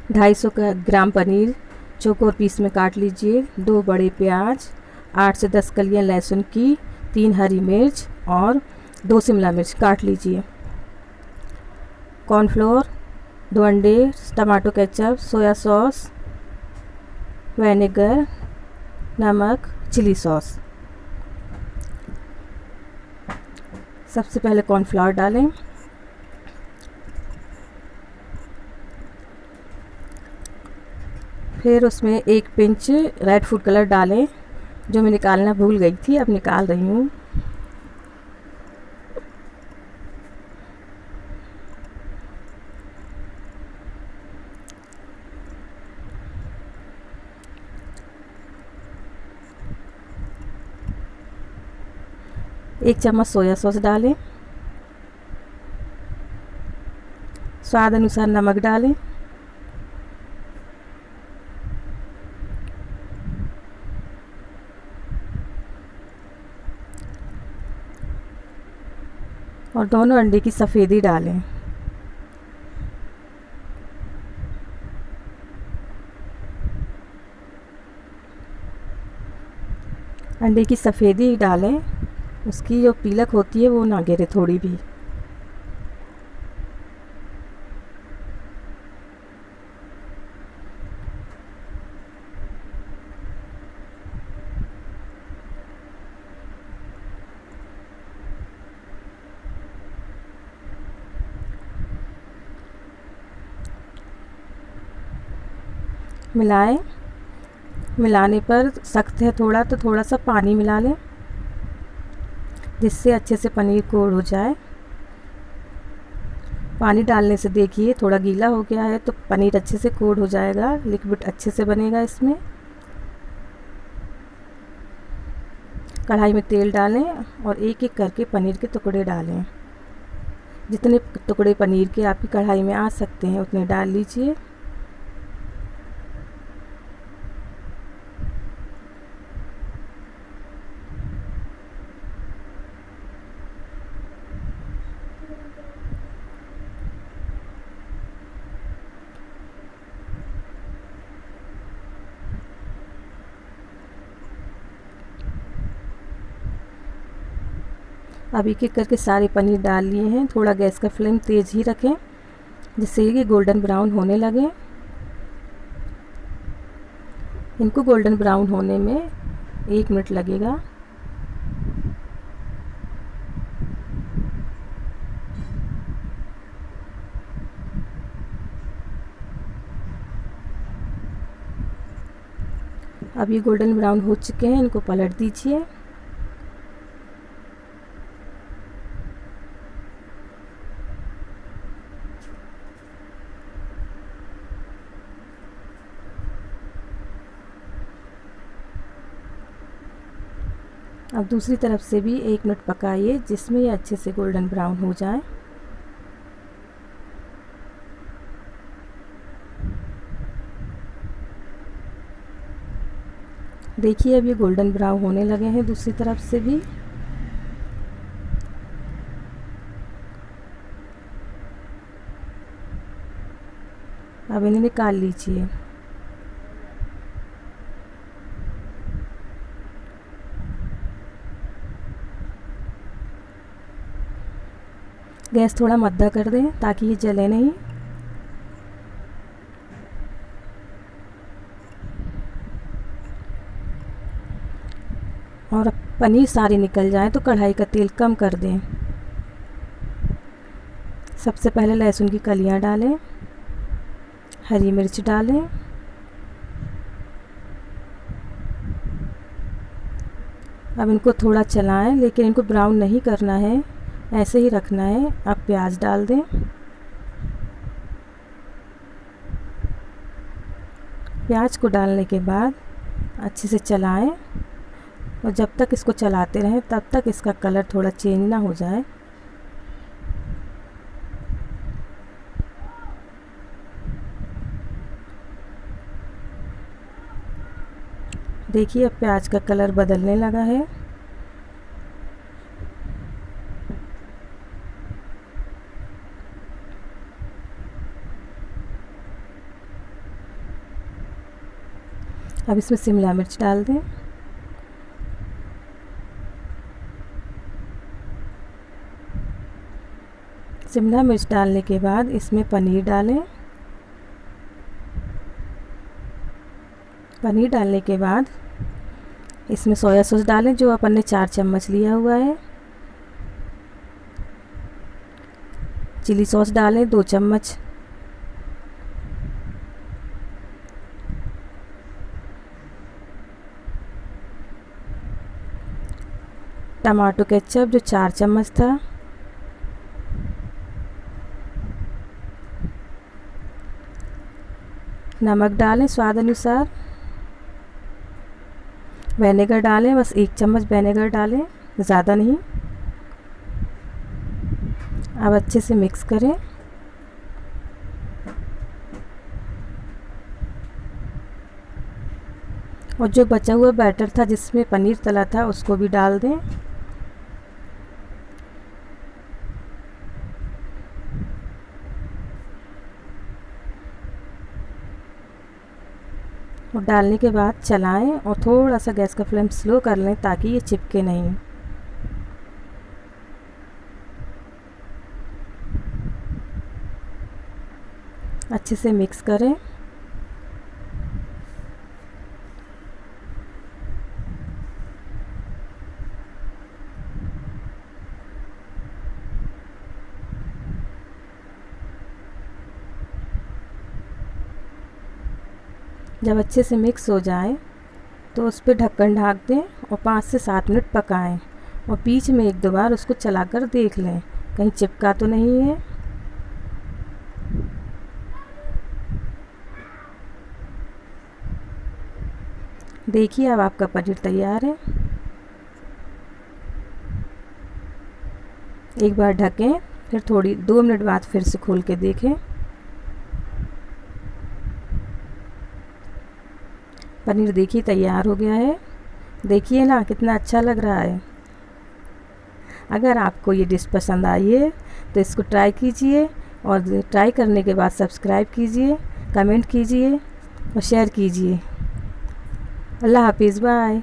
250 ग्राम पनीर चौकोर पीस में काट लीजिए। 2 बड़े प्याज, 8 से 10 कलियां लहसुन की, 3 हरी मिर्च और 2 शिमला मिर्च काट लीजिए। कॉर्नफ्लोर, 2 अंडे, tomato ketchup, soya sauce, vinegar, नमक, चिली सॉस। सबसे पहले कॉर्नफ्लोर डालें, फिर उसमें 1 पिंच रेड फूड कलर डालें, जो मैं निकालना भूल गई थी, अब निकाल रही हूँ। एक चम्मच सोया सॉस डालें, स्वाद अनुसार नमक डालें, और दोनों अंडे की सफ़ेदी डालें। अंडे की सफ़ेदी डालें, उसकी जो पीलक होती है वो ना गिरे थोड़ी भी। मिलाएं। मिलाने पर सख्त है थोड़ा, तो थोड़ा सा पानी मिला लें, जिससे अच्छे से पनीर कोट हो जाए। पानी डालने से देखिए थोड़ा गीला हो गया है, तो पनीर अच्छे से कोट हो जाएगा, लिक्विड अच्छे से बनेगा इसमें। कढ़ाई में तेल डालें और एक एक करके पनीर के टुकड़े डालें। जितने टुकड़े पनीर के आपकी कढ़ाई में आ सकते हैं उतने डाल लीजिए। अब एक एक करके सारे पनीर डाल लिए हैं। थोड़ा गैस का फ्लेम तेज़ ही रखें, जिससे ये गोल्डन ब्राउन होने लगे। इनको गोल्डन ब्राउन होने में 1 मिनट लगेगा। अब ये गोल्डन ब्राउन हो चुके हैं, इनको पलट दीजिए। अब दूसरी तरफ से भी 1 मिनट पकाइए, जिसमें ये अच्छे से गोल्डन ब्राउन हो जाए। देखिए अब ये गोल्डन ब्राउन होने लगे हैं दूसरी तरफ से भी। अब इन्हें निकाल लीजिए। गैस थोड़ा मद्दा कर दें ताकि ये जले नहीं। और पनीर सारी निकल जाए तो कढ़ाई का तेल कम कर दें। सबसे पहले लहसुन की कलियां डालें, हरी मिर्च डालें, अब इनको थोड़ा चलाएं, लेकिन इनको ब्राउन नहीं करना है, ऐसे ही रखना है। अब प्याज डाल दें। प्याज को डालने के बाद अच्छे से चलाएं, और जब तक इसको चलाते रहें तब तक इसका कलर थोड़ा चेंज ना हो जाए। देखिए अब प्याज का कलर बदलने लगा है। अब इसमें शिमला मिर्च डाल दें। शिमला मिर्च डालने के बाद इसमें पनीर डालें। पनीर डालने के बाद इसमें सोया सॉस डालें जो अपन ने 4 चम्मच लिया हुआ है। चिली सॉस डालें 2 चम्मच। टमाटो केचप जो 4 चम्मच था। नमक डालें स्वाद अनुसार। विनेगर डालें, बस 1 चम्मच विनेगर डालें, ज़्यादा नहीं। अब अच्छे से मिक्स करें। और जो बचा हुआ बैटर था जिसमें पनीर तला था उसको भी डाल दें। और डालने के बाद चलाएं और थोड़ा सा गैस का फ्लेम स्लो कर लें ताकि ये चिपके नहीं। अच्छे से मिक्स करें। जब अच्छे से मिक्स हो जाए तो उस पर ढक्कन ढक दें और 5 से 7 मिनट पकाएं। और बीच में 1-2 बार उसको चलाकर देख लें कहीं चिपका तो नहीं है। देखिए अब आपका पनीर तैयार है। एक बार ढकें, फिर 2 मिनट बाद फिर से खोल के देखें। पनीर देखिए तैयार हो गया है। देखिए ना कितना अच्छा लग रहा है। अगर आपको ये डिश पसंद आई है तो इसको ट्राई कीजिए और ट्राई करने के बाद सब्सक्राइब कीजिए, कमेंट कीजिए और शेयर कीजिए। अल्लाह हाफिज़, बाय।